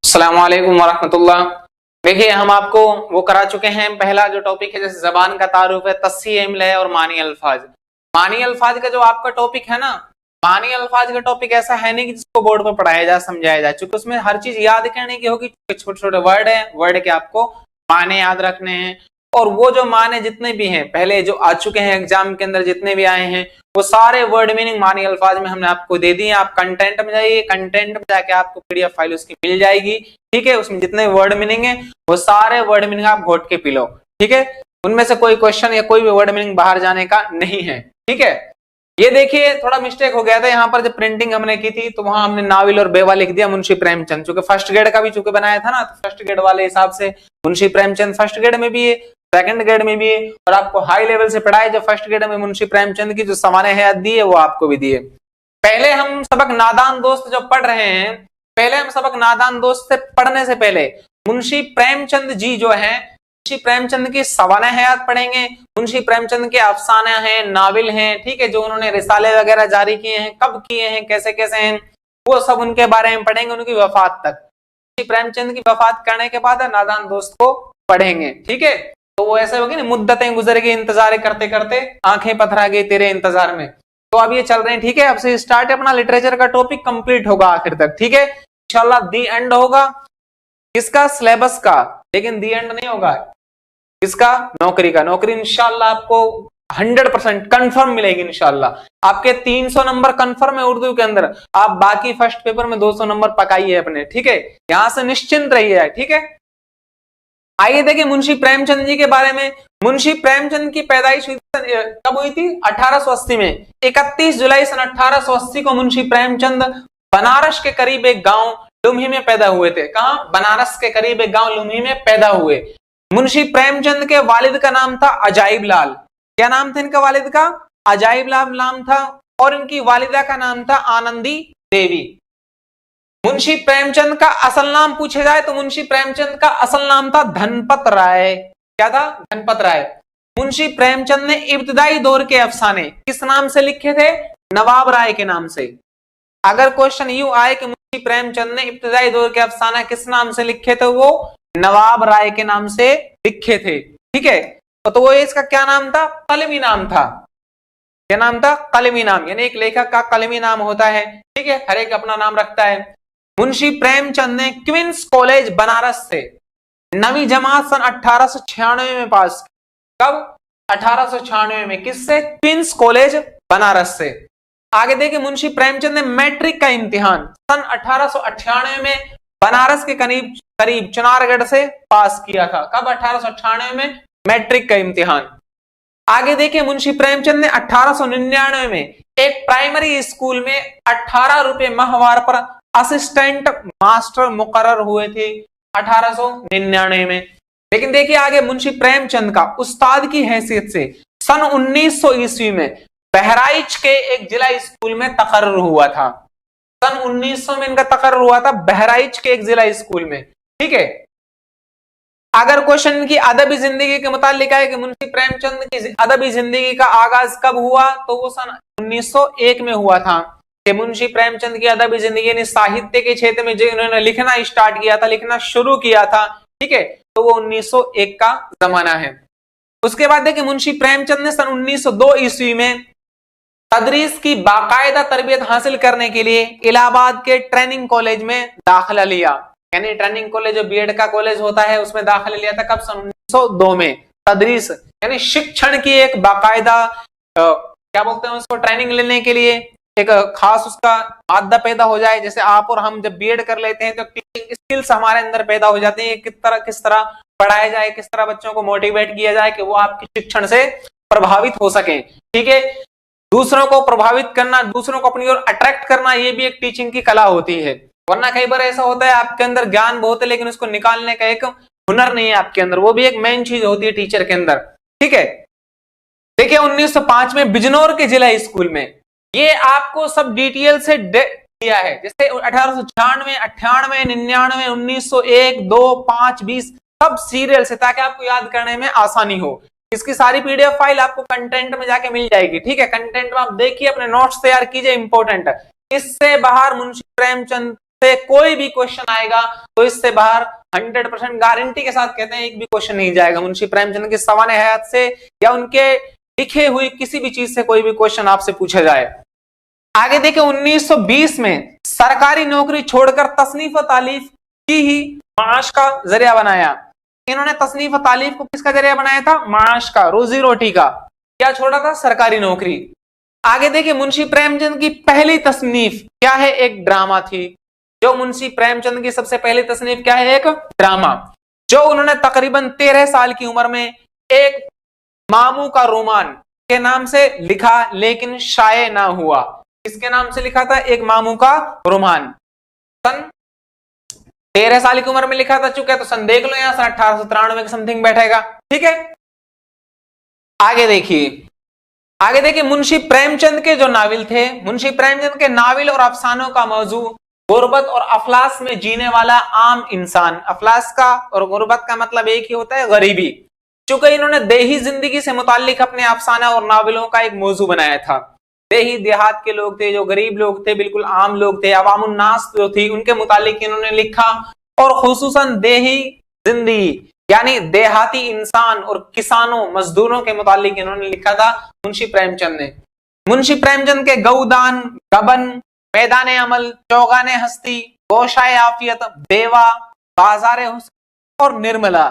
अस्सलाम वालेकुम वरहमतुल्लाह। देखिए हम आपको वो करा चुके हैं, पहला जो टॉपिक है जैसे जबान का तारुफ है, तस्सीह इम्ला और मानी अल्फाज। मानी अल्फाज का जो आपका टॉपिक है ना, मानी अल्फाज का टॉपिक ऐसा है नहीं कि जिसको बोर्ड पर पढ़ाया जाए समझाया जाए, क्योंकि उसमें हर चीज याद करने की होगी। छोटे छोटे वर्ड है, वर्ड के आपको माने याद रखने हैं, और वो जो माने जितने भी हैं पहले जो आ चुके हैं एग्जाम के अंदर जितने भी आए हैं वो सारे वर्ड मीनिंग मानी अल्फाज में हमने आपको दे दिए। आप कंटेंट में जाइए, कंटेंट में जाके आपको पीडीएफ फाइल उसकी मिल जाएगी। ठीक है, उसमें जितने वर्ड मीनिंग है वो सारे वर्ड मीनिंग आप घोट के पी लो। ठीक है, उनमें से कोई क्वेश्चन या कोई भी वर्ड मीनिंग बाहर जाने का नहीं है। ठीक है, ये देखिए थोड़ा मिस्टेक हो गया था यहाँ पर, जब प्रिंटिंग हमने की थी तो वहां हमने नाविल और बेवा लिख दिया मुंशी प्रेमचंद, चूंकि फर्स्ट ग्रेड का भी चूंकि बनाया था ना, तो फर्स्ट ग्रेड वाले हिसाब से मुंशी प्रेमचंद फर्स्ट ग्रेड में भी है, सेकंड ग्रेड में भी है, और आपको हाई लेवल से पढ़ाए जो फर्स्ट ग्रेड में मुंशी प्रेमचंद की जो सामान्य हयात दी है वो आपको भी दी है। पहले हम सबक नादान दोस्त जब पढ़ रहे हैं, पहले हम सबक नादान दोस्त से पढ़ने से पहले मुंशी प्रेमचंद जी जो है, मुंशी प्रेमचंद की सवाने हयात पढ़ेंगे, मुंशी प्रेमचंद के अफसाने हैं, नाविल हैं, ठीक है, जो उन्होंने रिसाले वगैरह जारी किए हैं, कब किए हैं, कैसे कैसे हैं, वो सब उनके बारे में पढ़ेंगे, उनकी वफात तक। मुंशी प्रेमचंद की वफात करने के बाद नादान दोस्त को पढ़ेंगे। ठीक है, तो वो ऐसे होगी ना, मुद्दतें गुजर गई इंतजार करते करते, आंखें पथरा गई तेरे इंतजार में। तो अब ये चल रहे हैं। ठीक है, अब से स्टार्ट अपना लिटरेचर का टॉपिक कंप्लीट होगा आखिर तक। ठीक है, इंशाल्लाह दी एंड होगा किसका, सिलेबस का, लेकिन दी एंड नहीं होगा किसका, नौकरी का। नौकरी इंशाल्लाह आपको 100% कंफर्म मिलेगी इंशाल्लाह। आपके 300 नंबर कंफर्म है उर्दू के अंदर, आप बाकी फर्स्ट पेपर में 200 नंबर पकाइए अपने। ठीक है, यहां से निश्चिंत रहिए। ठीक है, आइए देखिए मुंशी प्रेमचंद जी के बारे में। मुंशी प्रेमचंद की पैदाइश कब हुई थी, 1880 में। 31 जुलाई सन 1880 को मुंशी प्रेमचंद बनारस के करीब एक गांव लुम्ही में पैदा हुए थे। कहां, बनारस के करीब एक गांव लुम्ही में पैदा हुए। मुंशी प्रेमचंद के वालिद का नाम था अजाइब लाल। क्या नाम था इनका वालिद का, अजाइब लाल नाम था, और इनकी वालिदा का नाम था आनंदी देवी। मुंशी प्रेमचंद का असल नाम पूछे जाए तो मुंशी प्रेमचंद का असल नाम था धनपत राय। क्या था, धनपत राय। मुंशी प्रेमचंद ने इब्तदाई दौर के अफसाने किस नाम से लिखे थे, नवाब राय के नाम से। अगर क्वेश्चन यूं आए कि मुंशी प्रेमचंद ने इब्तदाई दौर के अफसाना किस नाम से लिखे थे, वो नवाब राय के नाम से लिखे थे। ठीक है, तो वो इसका क्या नाम था, कलमी नाम था। क्या नाम था, कलमी नाम, यानी एक लेखक का कलमी नाम होता है। ठीक है, हर एक अपना नाम रखता है। मुंशी प्रेमचंद ने क्वींस कॉलेज बनारस से 9वीं जमात सन 1896 में पास। कब, 1896 में, किससे, क्वींस कॉलेज बनारस से। आगे देखिए मुंशी प्रेमचंद ने मैट्रिक का इम्तिहान सन 1898 में बनारस के करीब करीब चुनारगढ़ से पास किया था। कब, 1898 में मैट्रिक का इम्तिहान। आगे देखिए मुंशी प्रेमचंद ने 1899 में एक प्राइमरी स्कूल में 18 रुपए माहवार पर असिस्टेंट मास्टर मुकर्रर हुए थे 1899 में। लेकिन देखिए आगे मुंशी प्रेमचंद का उस्ताद की हैसियत से सन 1900 ईस्वी में बहराइच के एक जिला स्कूल में तकर्रुर हुआ था। सन 1900 में इनका तकर्रुर हुआ था बहराइच के एक जिला स्कूल में। ठीक है, अगर क्वेश्चन की अदबी जिंदगी के मुतालिक है कि मुंशी प्रेमचंद की अदबी जिंदगी का आगाज कब हुआ, तो वो सन 1901 में हुआ था कि मुंशी प्रेमचंद की अदबी जिंदगी ने साहित्य के क्षेत्र में जो इन्होंने लिखना स्टार्ट किया था, लिखना शुरू किया था। ठीक है, तो वो 1901 का जमाना है। उसके बाद देखिए मुंशी प्रेमचंद ने सन 1902 ईस्वी में तदरीस की बाकायदा तरबियत हासिल करने के लिए इलाहाबाद के ट्रेनिंग कॉलेज में दाखिला लिया। यानी ट्रेनिंग कॉलेज जो बीएड का कॉलेज होता है उसमें दाखिला लिया था। कब, सन 1902 में। तदरीस यानी शिक्षण की एक बाकायदा क्या बोलते हैं उसको, ट्रेनिंग लेने के लिए एक खास उसका मादा पैदा हो जाए। जैसे आप और हम जब बीएड कर लेते हैं तो टीचिंग स्किल्स हमारे अंदर पैदा हो जाती है, किस तरह पढ़ाया जाए, किस तरह बच्चों को मोटिवेट किया जाए कि वो आपके शिक्षण से प्रभावित हो सके। ठीक है, दूसरों को प्रभावित करना, दूसरों को अपनी ओर अट्रैक्ट करना, ये भी एक टीचिंग की कला होती है। वरना कई बार ऐसा होता है आपके अंदर ज्ञान बहुत है लेकिन उसको निकालने का एक हुनर नहीं है आपके अंदर, वो भी एक मेन चीज होती है टीचर के अंदर। ठीक है, देखिए 1905 में बिजनौर के जिला स्कूल में, ये आपको सब डिटेल से दिया है, जैसे 1896, 98, 99, 1901, 2, 5, 20 सब सीरियल से, ताकि आपको याद करने में आसानी हो। इसकी सारी पीडीएफ फाइल आपको कंटेंट में जाके मिल जाएगी। ठीक है, कंटेंट में आप देखिए, अपने नोट्स तैयार कीजिए, इंपॉर्टेंट। इससे बाहर मुंशी प्रेमचंद से कोई भी क्वेश्चन आएगा तो इससे बाहर 100% गारंटी के साथ कहते हैं एक भी क्वेश्चन नहीं जाएगा। मुंशी प्रेमचंद के सवाने हयात से या उनके लिखे हुई किसी भी चीज से कोई भी क्वेश्चन आपसे पूछा जाए। आगे देखिए 1920 में सरकारी नौकरी छोड़कर तसनीफ व तालीफ की ही माश का जरिया बनाया। इन्होंने तसनीफ व तालीफ को किसका जरिया बनाया था? माश का, रोजी रोटी का। क्या छोड़ा था? सरकारी नौकरी। आगे देखिए मुंशी प्रेमचंद की पहली तसनीफ क्या है? एक ड्रामा थी। जो मुंशी प्रेमचंद की सबसे पहली तसनीफ क्या है? एक ड्रामा, जो उन्होंने तकरीबन 13 साल की उम्र में एक मामू का रोमान के नाम से लिखा, लेकिन शाये ना हुआ। किसके नाम से लिखा था? एक मामू का रोमान। सन 13 साल की उम्र में लिखा था, चुका है तो सन देख लो, यहां सन 1893 के समथिंग बैठेगा। ठीक है, आगे देखिए मुंशी प्रेमचंद के जो नावल थे, मुंशी प्रेमचंद के नावल और अफसानों का मौजू गुर्बत और अफलास में जीने वाला आम इंसान। अफलास का और गुर्बत का मतलब एक ही होता है, गरीबी। चूंकि इन्होंने देही जिंदगी से मुताल्लिक अपने अफसाना और नावलों का एक मौजू बनाया था। देही देहात के लोग थे, जो गरीब लोग थे, बिल्कुल आम लोग थे, अवामुन नास जो थी, उनके मुताल्लिक इन्होंने लिखा। और खुसूसन देही जिंदगी यानी देहाती इंसान और किसानों मजदूरों के मुतालिक इन्होंने लिखा था मुंशी प्रेमचंद ने। मुंशी प्रेमचंद के गौदान, गबन, मैदान अमल, चौगाने हस्ती, गोशाए आफियत, बेवा, बाजारे हुस्न और निर्मला,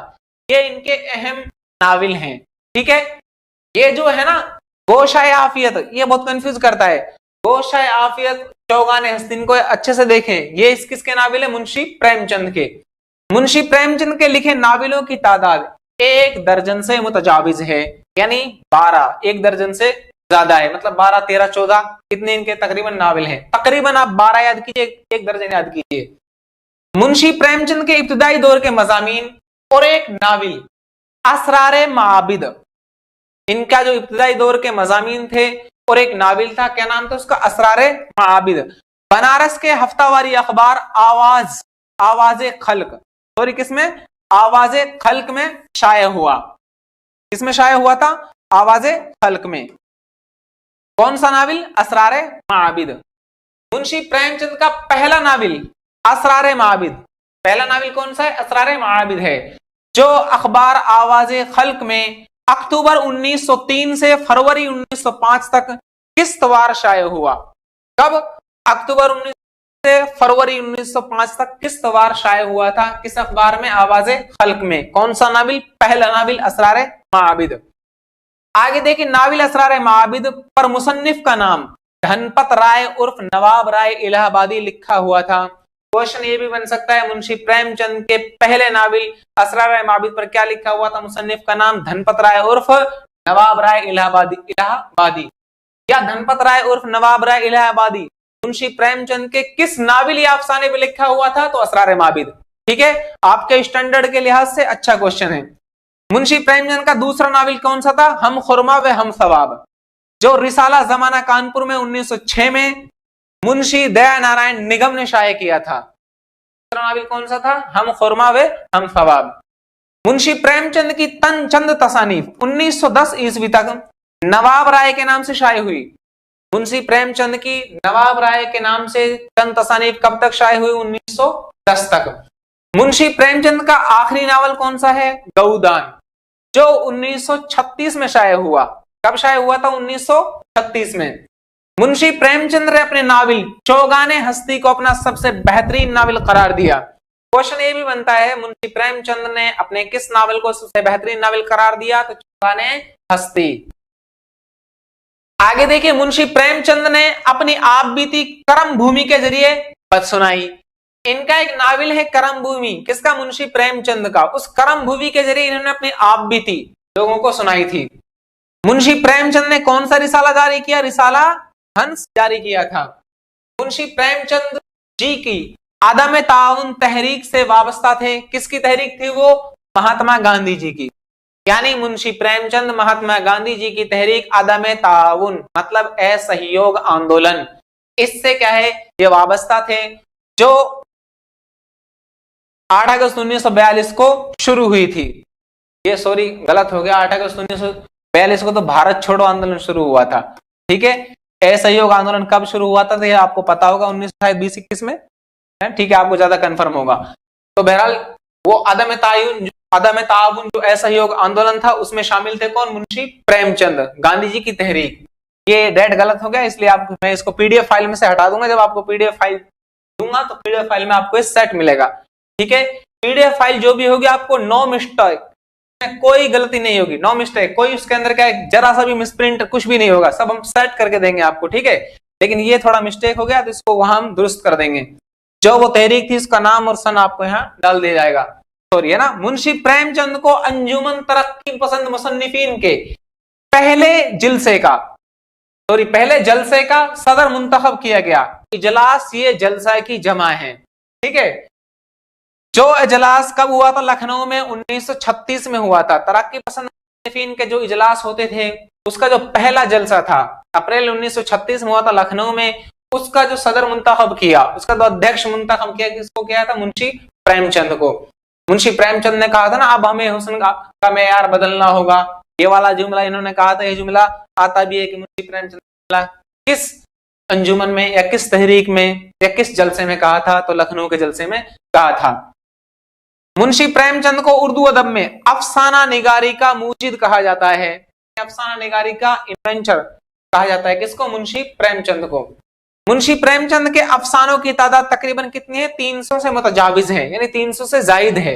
ये इनके अहम नावल हैं। ठीक है, ये जो है ना गोशाए आफियत, ये बहुत कंफ्यूज करता है। गोशाए आफियत, चौगाने हस्ती, इनको अच्छे से देखें, ये किसके नावल है? मुंशी प्रेमचंद के। मुंशी प्रेमचंद के लिखे नावलों की तादाद 1 दर्जन से मुतजाविज है, यानी 12, 1 दर्जन से ज्यादा है, मतलब 12, 13, 14 कितने इनके तकरीबन नावल हैं। तकरीबन आप 12 याद कीजिए, 1 दर्जन याद कीजिए। मुंशी प्रेमचंद के इब्तिदाई दौर के मजामीन और एक नावल असरारे माबिद, इनका जो इब्तिदाई दौर के मजामीन थे और एक नावल था, क्या नाम था उसका? असरारे माबिद। बनारस के हफ्तावारी अखबार आवाजे खल्क, सॉरी किसमें? आवाजे खल्क में शाये हुआ। किसमें शाये हुआ था? आवाजे खल्क में। कौन सा नावल? असरारे माबिद। मुंशी प्रेमचंद का पहला नावल असरारे माबिद, पहला नावल कौन सा है? असरारे माबिद है, जो अखबार आवाजे खल्क में अक्टूबर 1903 से फरवरी 1905 तक किस्तवार शाये हुआ। कब? अक्टूबर 19 से फरवरी 1905 तक किस्तवार शाये हुआ था। किस अखबार में? आवाजे खल्क में। कौन सा नावल? पहला नावल असरारे माबिद। आगे देखिए नावल असरारे माबिद पर मुसन्निफ का नाम धनपत राय उर्फ नवाब राय इलाहाबादी लिखा हुआ था। क्वेश्चन ये भी बन सकता है मुंशी प्रेमचंद के पहले नावल असरारे माबिद पर क्या लिखा हुआ था? मुसन्निफ का नाम धनपत राय उर्फ नवाब राय इलाहाबादी या धनपत राय उर्फ नवाब राय इलाहाबादी मुंशी प्रेमचंद के किस नावल या अफसाने पे लिखा हुआ था? तो असरारे माबिद। ठीक है, आपके स्टैंडर्ड के लिहाज से अच्छा क्वेश्चन है। मुंशी प्रेमचंद का दूसरा नावल कौन सा था? हम खुरमा व हम सवाब, जो रिसाला जमाना कानपुर में 1906 में मुंशी दया नारायण निगम ने शाये किया था। दूसरा नावल कौन सा था? हम खुरमा व हम सवाब। मुंशी प्रेमचंद की तन चंद तसानीफ 1910 ईस्वी तक नवाब राय के नाम से शाये हुई। मुंशी प्रेमचंद की नवाब राय के नाम से चंद तसानीफ कब तक शाये हुई? 1910 तक। मुंशी प्रेमचंद का आखिरी नावल कौन सा है? गौदान, जो 1936 में शाये हुआ। कब शाये हुआ था? 1936 में। मुंशी प्रेमचंद ने अपने नावल चौगाने हस्ती को अपना सबसे बेहतरीन नावल करार दिया। क्वेश्चन ये भी बनता है मुंशी प्रेमचंद ने अपने किस नावल को सबसे बेहतरीन नावल करार दिया? तो चौगाने हस्ती। आगे देखिए मुंशी प्रेमचंद ने अपनी आप बीती कर्म भूमि के जरिए बद सुनाई। इनका एक नावल है कर्म भूमि, किसका? मुंशी प्रेमचंद का। उस कर्म भूमि के जरिए इन्होंने अपनी आप बीती लोगों को सुनाई थी। मुंशी प्रेमचंद ने कौन सा रिसाला जारी किया? रिसाला हंस जारी किया था। मुंशी प्रेमचंद जी की आदम ताउन तहरीक से वाबस्ता थे। किसकी तहरीक थी वो? महात्मा गांधी जी की। यानी मुंशी प्रेमचंद महात्मा गांधी जी की तहरीक आदम ताउन मतलब असहयोग आंदोलन, इससे क्या है ये वाबस्ता थे, जो 8 अगस्त 1942 को शुरू हुई थी। ये सॉरी गलत हो गया, 8 अगस्त 1942 को तो भारत छोड़ो आंदोलन शुरू हुआ था। ठीक है, असहयोग आंदोलन कब शुरू हुआ था? तो ये आपको पता होगा 1920-21 में। है, ठीक है, आपको ज्यादा कंफर्म होगा। तो बहरहाल वो अदम ताउन जो असहयोग आंदोलन था उसमें शामिल थे कौन? मुंशी प्रेमचंद। गांधी जी की तहरीक, ये डेट गलत हो गया इसलिए आप मैं इसको पीडीएफ फाइल में से हटा दूंगा। जब आपको पीडीएफ फाइल दूंगा तो पीडीएफ फाइल में आपको इस सेट मिलेगा, ठीक है। पीडीएफ फाइल जो भी होगी आपको नो मिस्टेक, कोई गलती नहीं होगी, नो मिस्टेक, कोई उसके अंदर क्या है जरा सा भी मिसप्रिंट कुछ भी नहीं होगा, सब हम सेट करके देंगे आपको, ठीक है। लेकिन ये थोड़ा मिस्टेक हो गया तो इसको वहां हम दुरुस्त कर देंगे। जो वो तहरीक थी उसका नाम और सन आपको यहाँ डाल दिया जाएगा, सॉरी, है ना। मुंशी प्रेमचंद को अंजुमन तरक्की पसंद मुसन्निफीन के पहले जलसे का सदर मुंतखब किया गया। इजलास ये जलसा की जमा है, ठीक है। जो इजलास कब हुआ था? लखनऊ में 1936 में हुआ था। तरक्की पसंद मुसन्निफीन के जो इजलास होते थे उसका जो पहला जलसा था अप्रैल 1936 में हुआ था लखनऊ में। उसका जो सदर मुंतखब किया, उसका जो अध्यक्ष मुंतखब किया, किसको किया था? मुंशी प्रेमचंद को। मुंशी प्रेमचंद ने कहा था ना अब हमें हुस्न का मेयार बदलना होगा, ये वाला जुमला इन्होंने कहा था। ये जुमला आता भी है कि मुंशी प्रेमचंद किस अंजुमन में या किस तहरीक में या किस जलसे में कहा था? तो लखनऊ के जलसे में कहा था। मुंशी प्रेमचंद को उर्दू अदब में अफसाना निगारी का मूजिद कहा जाता है। अफसाना निगारी का इन्वेंटर कहा जाता है किसको? मुंशी प्रेमचंद को। मुंशी प्रेमचंद के अफसानों की तादाद तकरीबन कितनी है? 300 से मुतजाविज है, यानी 300 से जायद है।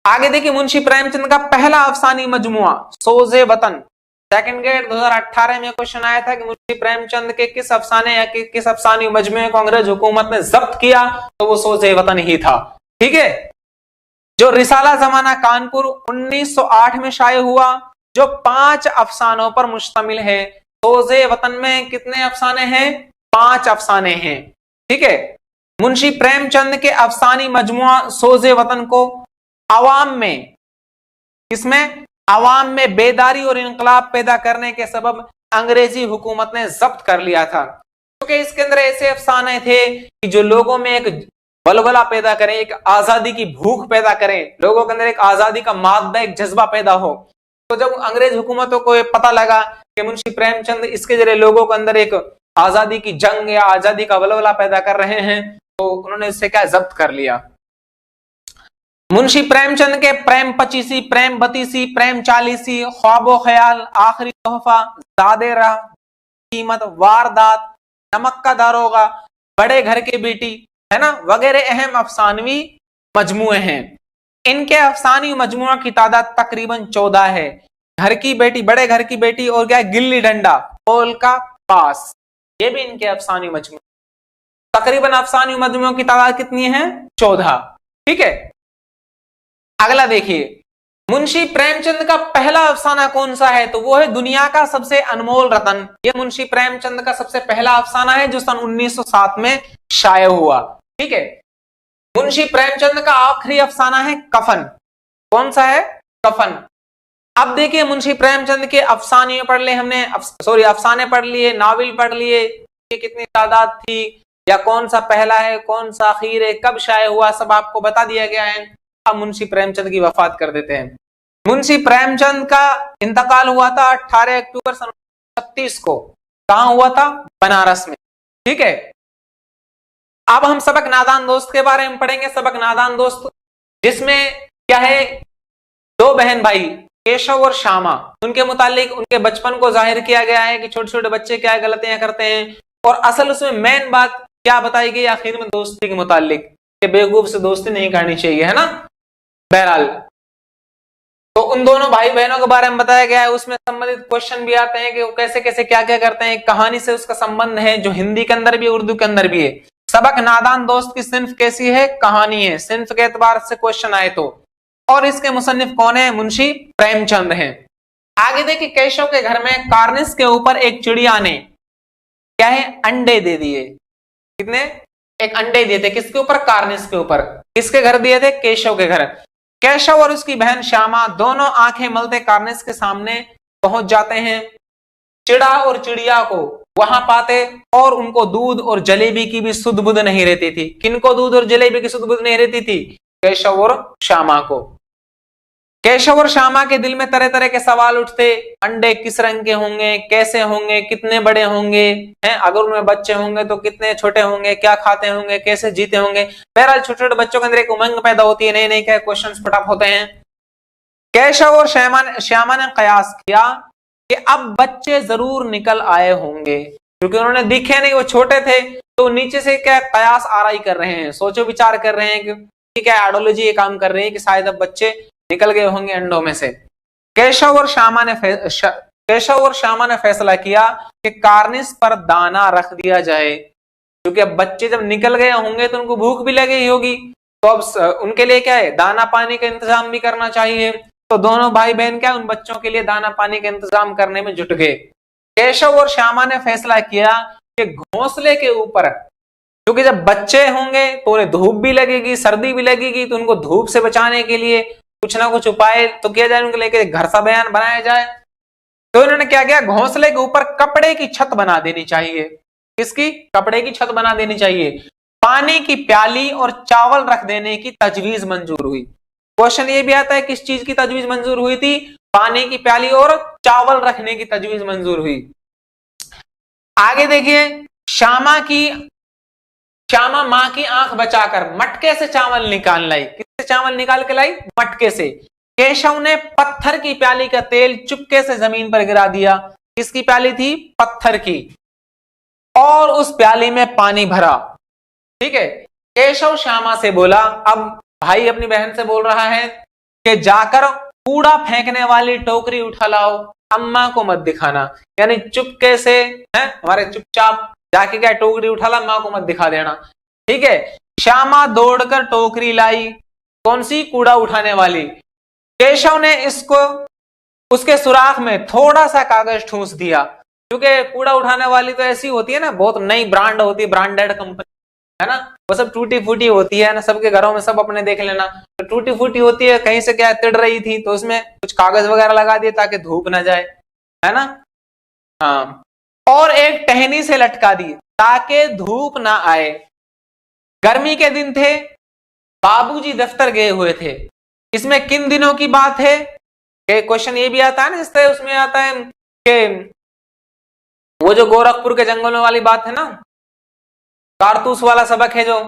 आगे देखिए, मुंशी प्रेमचंद का पहला अफसानी मजमुआ सोज़े वतन, सेकंड ग्रेड 2018 में क्वेश्चन आया था कि मुंशी प्रेमचंद के किस अफसाने या किस अफसानी मजमुए को अंग्रेज हुकूमत ने जब्त किया? तो वो सोज़े वतन ही था, ठीक है। जो रिसाला जमाना कानपुर 1908 में शाये हुआ, जो 5 अफसानों पर मुश्तमिल है। सोज़े वतन में कितने अफसाने हैं? 5 अफसाने हैं, ठीक है। मुंशी प्रेमचंद के अफसानी मजमुआ सोज़े वतन को अवाम में, इसमें अवाम में बेदारी और इनकलाब पैदा करने के सबब अंग्रेजी हुकूमत ने जब्त कर लिया था, क्योंकि इसके अंदर ऐसे अफसाने थे कि जो लोगों में एक बलबला पैदा करें, एक आजादी की भूख पैदा करें, लोगों के अंदर एक आजादी का मादा, एक जज्बा पैदा हो। तो जब अंग्रेज हुकूमतों को पता लगा कि मुंशी प्रेमचंद इसके जरिए लोगों के अंदर एक आजादी की जंग या आजादी का बलबला पैदा कर रहे हैं, तो उन्होंने इससे क्या जब्त कर लिया। मुंशी प्रेमचंद के प्रेम पचीसी, प्रेम बतीसी, प्रेम चालीसी, ख्वाबो ख्याल, आखिरी तोहफा, दादे राह, कीमत, वारदात, नमक का दारोगा, बड़े घर की बेटी, है ना, वगैरह अहम अफसानवी मजमुए हैं। इनके अफसानी मजमुआ की तादाद तकरीबन 14 है। घर की बेटी, बड़े घर की बेटी और क्या, गिल्ली डंडा, पोल का पास, ये भी इनके अफसानी मजमुए। तकरीबन अफसानी मजमुओं की तादाद कितनी है? 14, ठीक है। अगला देखिए, मुंशी प्रेमचंद का पहला अफसाना कौन सा है? तो वो है दुनिया का सबसे अनमोल रतन। ये मुंशी प्रेमचंद का सबसे पहला अफसाना है जो सन 1907 में शाये हुआ, ठीक है। मुंशी प्रेमचंद का आखिरी अफसाना है कफन। कौन सा है? कफन। अब देखिए, मुंशी प्रेमचंद के अफसाने पढ़ लिए हमने, अफसाने पढ़ लिए, नावल पढ़ लिए, कितनी तादाद थी, या कौन सा पहला है, कौन सा आखिर है, कब शाये हुआ, सब आपको बता दिया गया है। अब मुंशी प्रेमचंद की वफात कर देते हैं। मुंशी प्रेमचंद का इंतकाल हुआ था 18 अक्टूबर सन 1936 को। कहां हुआ था? बनारस में, ठीक है। अब हम सबक नादान दोस्त के बारे में पढ़ेंगे। सबक नादान दोस्त जिसमें क्या है, 2 बहन भाई केशव और श्यामा, उनके मुतालिक उनके बचपन को जाहिर किया गया है कि छोटे छोटे बच्चे क्या गलतियां करते हैं, और असल उसमें मेन बात क्या बताई गई आखिर में दोस्ती के मुतालिक कि बेवकूफ से दोस्ती नहीं करनी चाहिए, है ना। बहरहाल, तो उन दोनों भाई बहनों के बारे में बताया गया है। उसमें संबंधित क्वेश्चन भी आते हैं कि वो कैसे कैसे क्या क्या करते हैं। कहानी से उसका संबंध है जो हिंदी के अंदर भी है, उर्दू के अंदर भी है। सबक नादान दोस्त की सिन्फ कैसी है? कहानी है, सिन्फ के एतबार से क्वेश्चन आए तो। और इसके मुसन्निफ कौन है? मुंशी प्रेमचंद हैं। आगे देखिए, केशव के घर में कार्निस के ऊपर एक चिड़िया ने क्या है, अंडे दे दिए। कितने? एक अंडे दिए थे। किसके ऊपर? कार्निस के ऊपर। किसके घर दिए थे? केशव के घर। केशव और उसकी बहन श्यामा दोनों आंखें मलते कार्निस के सामने पहुंच जाते हैं। चिड़ा और चिड़िया को वहां पाते और उनको दूध और जलेबी की भी सुध बुध नहीं रहती थी। किनको दूध और जलेबी की सुध बुध नहीं रहती थी? केशव और श्यामा को। केशव और श्यामा के दिल में तरह तरह के सवाल उठते, अंडे किस रंग के होंगे, कैसे होंगे, कितने बड़े होंगे हैं, अगर उनमें बच्चे होंगे तो कितने छोटे होंगे, क्या खाते होंगे, कैसे जीते होंगे। बहरहाल छोटे छोटे बच्चों के अंदर एक उमंग पैदा होती है, नए नए क्या क्वेश्चन फटाफट होते हैं। केशव और श्यामा ने कयास किया कि अब बच्चे जरूर निकल आए होंगे, क्योंकि उन्होंने दिखे नहीं, वो छोटे थे, तो नीचे से क्या कयास आराई कर रहे हैं, सोचो विचार कर रहे हैं कि क्या आइडियोलॉजी ये काम कर रही है कि शायद अब बच्चे निकल गए होंगे अंडों में से। केशव और श्यामा ने फैसला किया कि कार्निस पर दाना रख दिया जाए, क्योंकि अब बच्चे जब निकल गए होंगे तो उनको भूख भी लगी होगी, तो अब उनके लिए क्या है, दाना पानी का इंतजाम भी करना चाहिए। तो दोनों भाई बहन क्या उन बच्चों के लिए दाना पानी का इंतजाम करने में जुट गए। केशव और श्यामा ने फैसला किया कि घोंसले के ऊपर, क्योंकि जब बच्चे होंगे तो उन्हें धूप भी लगेगी, सर्दी भी लगेगी, तो उनको धूप से बचाने के लिए कुछ ना कुछ उपाय तो किया जाए, उनके लिए घर सा बयान बनाया जाए। तो इन्होंने क्या किया, घोंसले के ऊपर कपड़े की छत बना देनी चाहिए। किसकी? कपड़े की छत बना देनी चाहिए। पानी की प्याली और चावल रख देने की तजवीज मंजूर हुई। क्वेश्चन ये भी आता है किस चीज की तजवीज मंजूर हुई थी? पानी की प्याली और चावल रखने की तजवीज मंजूर हुई। आगे देखिए, श्यामा मां की आंख बचाकर मटके से चावल निकाल लाई। किससे चावल निकाल के लाई? मटके से। केशव ने पत्थर की प्याली का तेल चुपके से जमीन पर गिरा दिया। किसकी प्याली थी? पत्थर की। और उस प्याली में पानी भरा। ठीक है। केशव श्यामा से बोला, अब भाई अपनी बहन से बोल रहा है कि जाकर कूड़ा फेंकने वाली टोकरी उठा लाओ, अम्मा को मत दिखाना। यानी चुपके से है हमारे चुपचाप जाके क्या टोकरी उठा ला, मां को मत दिखा देना। ठीक है। श्यामा दौड़कर टोकरी लाई। कौन सी? कूड़ा उठाने वाली। केशव ने इसको उसके सुराख में थोड़ा सा कागज ठूंस दिया, क्योंकि कूड़ा उठाने वाली तो ऐसी होती है ना, बहुत नई ब्रांड होती है, ब्रांडेड कंपनी है ना, वो सब टूटी फूटी होती है ना, सबके घरों में सब अपने देख लेना, तो टूटी फूटी होती है, कहीं से क्या तिड़ रही थी तो उसमें कुछ कागज वगैरह लगा दिए ताकि धूप ना जाए, है ना। हाँ, और एक टहनी से लटका दी ताकि धूप ना आए। गर्मी के दिन थे, बाबूजी दफ्तर गए हुए थे। इसमें किन दिनों की बात है? क्वेश्चन ये भी आता है ना, इस तरह उसमें आता है कि वो जो गोरखपुर के जंगलों वाली बात है ना, कारतूस वाला सबक है जो,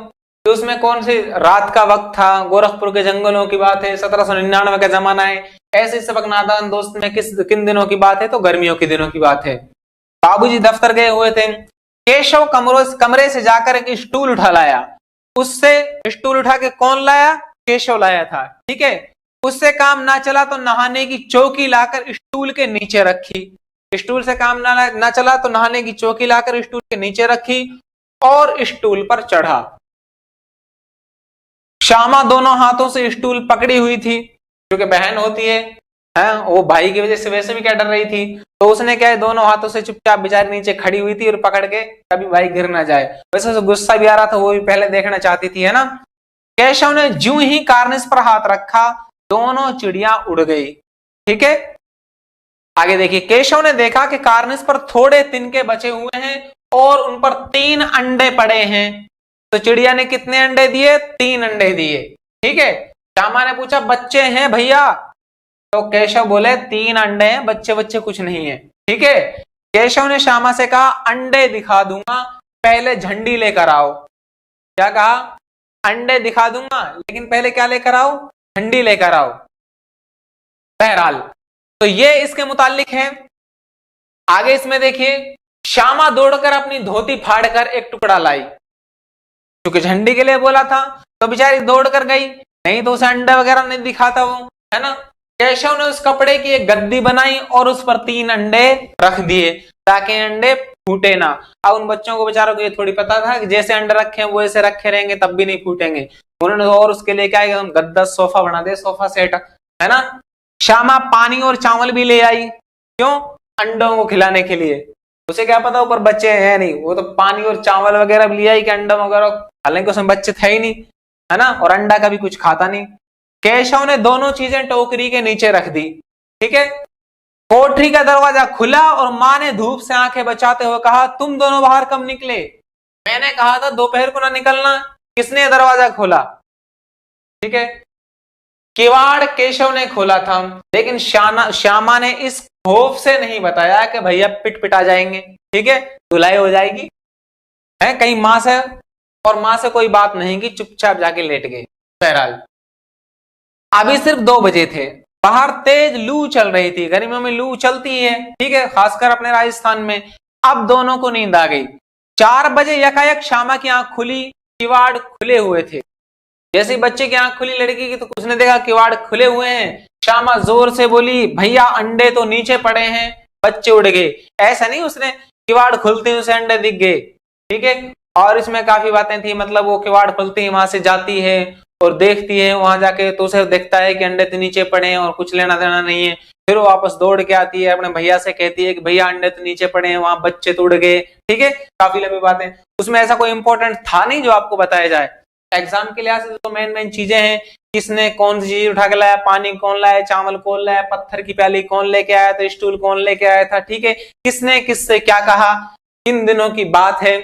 तो उसमें कौन सी रात का वक्त था, गोरखपुर के जंगलों की बात है, 1799 का जमाना है। ऐसे सबक नादान दोस्त में किन दिनों की बात है? तो गर्मियों के दिनों की बात है। बाबूजी दफ्तर गए हुए थे। केशव कमरे से जाकर एक स्टूल उठा लाया। उससे स्टूल उठा के कौन लाया? केशव लाया था। ठीक है। उससे काम ना चला तो नहाने की चौकी लाकर स्टूल के नीचे रखी। स्टूल से काम ना चला तो नहाने की चौकी लाकर स्टूल के नीचे रखी और स्टूल पर चढ़ा। श्यामा दोनों हाथों से स्टूल पकड़ी हुई थी, क्योंकि बहन होती है, वो भाई की वजह से वैसे भी क्या डर रही थी, तो उसने क्या है दोनों हाथों से चुपचाप बेचारी नीचे खड़ी हुई थी और पकड़ के कभी भाई गिर ना जाए। वैसे तो गुस्सा भी आ रहा था, वो भी पहले देखना चाहती थी, है ना। केशव ने ज्यों ही कार्निस पर हाथ रखा, दोनों चिड़िया उड़ गई। ठीक है। आगे देखिए, केशव ने देखा कि कार्निस पर थोड़े तिनके बचे हुए हैं और उन पर 3 अंडे पड़े हैं। तो चिड़िया ने कितने अंडे दिए? 3 अंडे दिए। ठीक है। श्यामा ने पूछा, बच्चे हैं भैया? तो केशव बोले, 3 अंडे हैं, बच्चे बच्चे कुछ नहीं है। ठीक है। केशव ने श्यामा से कहा, अंडे दिखा दूंगा, पहले झंडी लेकर आओ। क्या कहा? अंडे दिखा दूंगा, लेकिन पहले क्या लेकर आओ? झंडी लेकर आओ। बहरहाल तो ये इसके मुतालिक है। आगे इसमें देखिए, श्यामा दौड़कर अपनी धोती फाड़कर एक टुकड़ा लाई, क्योंकि झंडी के लिए बोला था, तो बेचारी दौड़कर गई, नहीं तो उसे अंडे वगैरह नहीं दिखाता वो, है ना। केशव ने उस कपड़े की एक गद्दी बनाई और उस पर 3 अंडे रख दिए ताकि अंडे फूटे ना। अब उन बच्चों को बेचारों को ये थोड़ी पता था कि जैसे अंडे रखे वो ऐसे रखे रहेंगे तब भी नहीं फूटेंगे। उन्होंने और उसके लिए क्या है, गद्दा सोफा बना दे, सोफा सेट, है ना। श्यामा पानी और चावल भी ले आई। क्यों? अंडों को खिलाने के लिए। उसे क्या पता ऊपर बच्चे हैं नहीं, वो तो पानी और चावल वगैरह भी ले आई कि अंडा वगैरह, हालांकि उसमें बच्चे थे ही नहीं, है ना, और अंडा का भी कुछ खाता नहीं। केशव ने दोनों चीजें टोकरी के नीचे रख दी। ठीक है। कोठरी का दरवाजा खुला और मां ने धूप से आंखें बचाते हुए कहा, तुम दोनों बाहर कब निकले? मैंने कहा था दोपहर को ना निकलना, किसने दरवाजा खोला? ठीक है। किवाड़ केशव ने खोला था, लेकिन श्यामा ने इस खौफ से नहीं बताया कि भैया पिट पिटा जाएंगे, ठीक है, धुलाई हो जाएगी, है कहीं मां से, और मां से कोई बात नहीं की, चुपचाप जाके लेट गए। बहरहाल अभी सिर्फ 2 बजे थे, बाहर तेज लू चल रही थी, गर्मियों में लू चलती है, ठीक है, खासकर अपने राजस्थान में। अब दोनों को नींद आ गई। 4 बजे यकायक श्यामा की आंख खुली, किवाड़ खुले हुए थे। जैसे बच्चे की आंख खुली लड़की की, तो उसने देखा किवाड़ खुले हुए हैं। श्यामा जोर से बोली, भैया अंडे तो नीचे पड़े हैं। बच्चे उड़ गए। ऐसा नहीं उसने किवाड़ खुलते ही उसे अंडे दिख गए, ठीक है। और इसमें काफी बातें थी, मतलब वो किवाड़ खुलती है, वहां से जाती है और देखती है, वहां जाके तो उसे दिखता है कि अंडे तो नीचे पड़े हैं और कुछ लेना देना नहीं है। फिर वो वापस दौड़ के आती है, अपने भैया से कहती है कि भैया अंडे तो नीचे पड़े हैं, वहां बच्चे तो उड़ गए, ठीक है। काफी लंबी बातें, उसमें ऐसा कोई इंपॉर्टेंट था नहीं जो आपको बताया जाए। एग्जाम के लिहाज से जो मेन चीजें हैं, किसने कौन सी चीज उठा के लाया, पानी कौन लाया, चावल कौन लाया, पत्थर की प्याली कौन लेके आया था, स्टूल कौन लेके आया था, ठीक है, किसने किससे क्या कहा, किन दिनों की बात है।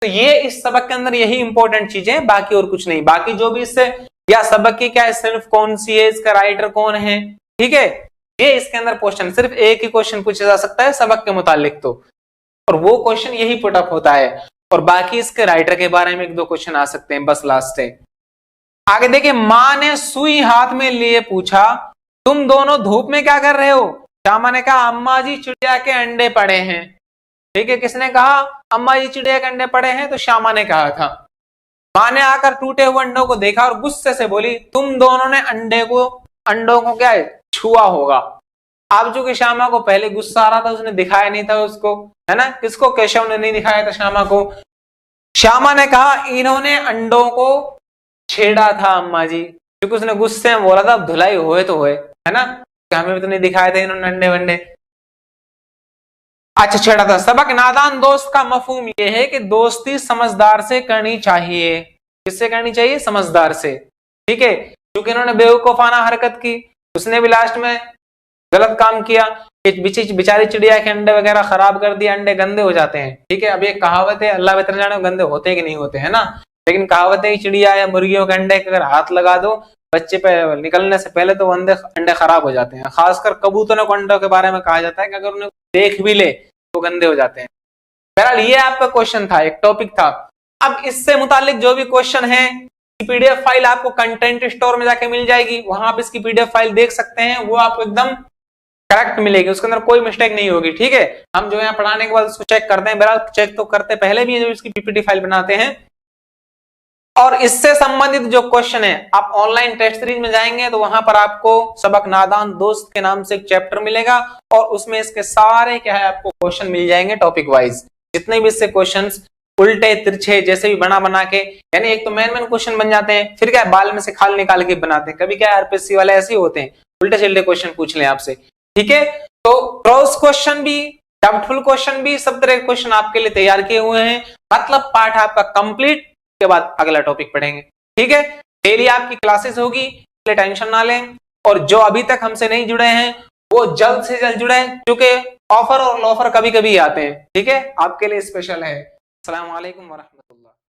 तो ये इस सबक के अंदर यही इंपॉर्टेंट चीजें, बाकी और कुछ नहीं। बाकी जो भी इससे या सबक की क्या है, सिर्फ कौन सी है, इसका राइटर कौन है, ठीक है, ये इसके अंदर क्वेश्चन सिर्फ एक ही क्वेश्चन पूछा जा सकता है सबक के मुतालिक, तो और वो क्वेश्चन यही पुट अप होता है। और बाकी इसके राइटर के बारे में 1-2 क्वेश्चन आ सकते हैं, बस लास्ट है। आगे देखिए, मां ने सुई हाथ में लिए पूछा, तुम दोनों धूप में क्या कर रहे हो? श्यामा ने कहा, अम्मा जी चिड़िया के अंडे पड़े हैं, ठीक है। किसने कहा? अम्मा जी चिड़िया के अंडे पड़े हैं, तो श्यामा ने कहा था। मां ने आकर टूटे हुए अंडों को देखा और गुस्से से बोली, तुम दोनों ने अंडों को क्या है, छुआ होगा। अब जो कि श्यामा को पहले गुस्सा आ रहा था, उसने दिखाया नहीं था उसको, है ना, किसको? केशव ने नहीं दिखाया था श्यामा को। श्यामा ने कहा, इन्होंने अंडों को छेड़ा था अम्मा जी, क्योंकि उसने गुस्से में बोला था धुलाई हुए तो हुए, है ना, हमें भी तो नहीं दिखाए थे इन्होंने अंडे वंडे। अच्छा, छेड़ा था। सबक नादान दोस्त का मफहूम यह है कि दोस्ती समझदार से करनी चाहिए। किससे करनी चाहिए? समझदार से, ठीक है। क्योंकि इन्होंने बेवकूफाना हरकत की, उसने भी लास्ट में गलत काम किया, बेचारी चिड़िया के अंडे वगैरह खराब कर दिए, अंडे गंदे हो जाते हैं, ठीक है। अब एक कहावत है, अल्लाह बेहतर जाने गंदे होते हैं कि नहीं होते, है ना, लेकिन कहावत है, चिड़िया या मुर्गियों के अंडे अगर हाथ लगा दो बच्चे पे निकलने से पहले, तो अंडे खराब हो जाते हैं। खासकर कबूतरों को अंडों के बारे में कहा जाता है कि अगर उन्हें देख भी ले तो गंदे हो जाते हैं। बहरहाल ये आपका क्वेश्चन था, एक टॉपिक था। अब इससे मुतालिक जो भी क्वेश्चन है, पीडीएफ फाइल आपको कंटेंट स्टोर में जाके मिल जाएगी, वहां आप इसकी पीडीएफ फाइल देख सकते हैं, वो आपको एकदम करेक्ट मिलेगी, उसके अंदर कोई मिस्टेक नहीं होगी, ठीक है। हम जो यहाँ पढ़ाने के बाद उसको चेक करते हैं, बहरहाल चेक तो करते पहले भी है, जो इसकी पीपीटी फाइल बनाते हैं। और इससे संबंधित जो क्वेश्चन है, आप ऑनलाइन टेस्ट सीरीज में जाएंगे तो वहां पर आपको सबक नादान दोस्त के नाम से एक चैप्टर मिलेगा, और उसमें इसके सारे क्या है आपको क्वेश्चन मिल जाएंगे टॉपिक वाइज, जितने भी इससे क्वेश्चंस उल्टे तिरछे जैसे भी बना के, यानी एक तो मेन क्वेश्चन बन जाते हैं, फिर क्या है बाल में से खाल निकाल के बनाते हैं। कभी क्या है आरपीएससी वाले ऐसे ही होते हैं, उल्टे सीधे क्वेश्चन पूछ लें आपसे, ठीक है। तो क्रॉस क्वेश्चन भी, डाउटफुल क्वेश्चन भी, सब तरह के क्वेश्चन आपके लिए तैयार किए हुए हैं। मतलब पार्ट आपका कंप्लीट, के बाद अगला टॉपिक पढ़ेंगे, ठीक है। डेली आपकी क्लासेस होगी, इसलिए टेंशन ना लें। और जो अभी तक हमसे नहीं जुड़े हैं वो जल्द से जल्द जुड़े, क्योंकि ऑफर और लॉफर कभी कभी आते हैं, ठीक है, आपके लिए स्पेशल है। अस्सलाम वालेकुम वरहमतुल्लाह।